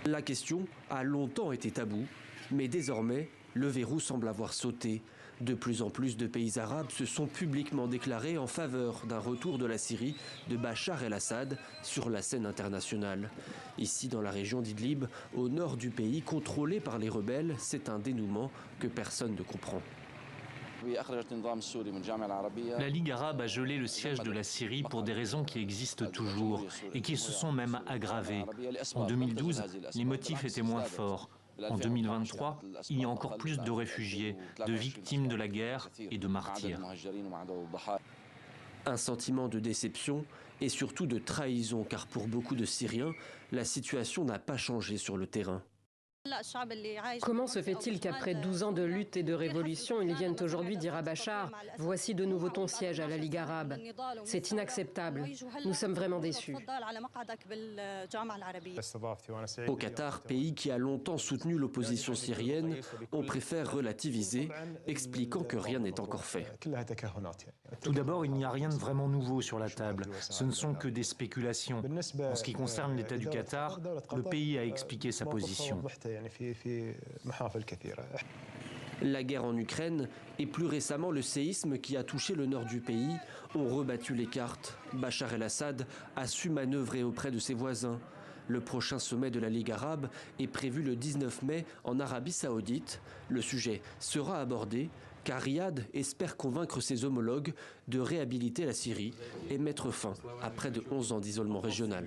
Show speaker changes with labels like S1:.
S1: La question a longtemps été taboue, mais désormais, le verrou semble avoir sauté. De plus en plus de pays arabes se sont publiquement déclarés en faveur d'un retour de la Syrie de Bachar el-Assad sur la scène internationale. Ici, dans la région d'Idlib, au nord du pays, contrôlé par les rebelles, c'est un dénouement que personne ne comprend.
S2: La Ligue arabe a gelé le siège de la Syrie pour des raisons qui existent toujours et qui se sont même aggravées. En 2012, les motifs étaient moins forts. En 2023, il y a encore plus de réfugiés, de victimes de la guerre et de martyrs.
S1: Un sentiment de déception et surtout de trahison, car pour beaucoup de Syriens, la situation n'a pas changé sur le terrain.
S3: Comment se fait-il qu'après 12 ans de lutte et de révolution, ils viennent aujourd'hui dire à Bachar « Voici de nouveau ton siège à la Ligue arabe ». C'est inacceptable. Nous sommes vraiment déçus.
S1: Au Qatar, pays qui a longtemps soutenu l'opposition syrienne, on préfère relativiser, expliquant que rien n'est encore fait.
S2: Tout d'abord, il n'y a rien de vraiment nouveau sur la table. Ce ne sont que des spéculations. En ce qui concerne l'État du Qatar, le pays a expliqué sa position.
S1: La guerre en Ukraine et plus récemment le séisme qui a touché le nord du pays ont rebattu les cartes. Bachar el-Assad a su manœuvrer auprès de ses voisins. Le prochain sommet de la Ligue arabe est prévu le 19 mai en Arabie Saoudite. Le sujet sera abordé car Riyad espère convaincre ses homologues de réhabiliter la Syrie et mettre fin à près de 11 ans d'isolement régional.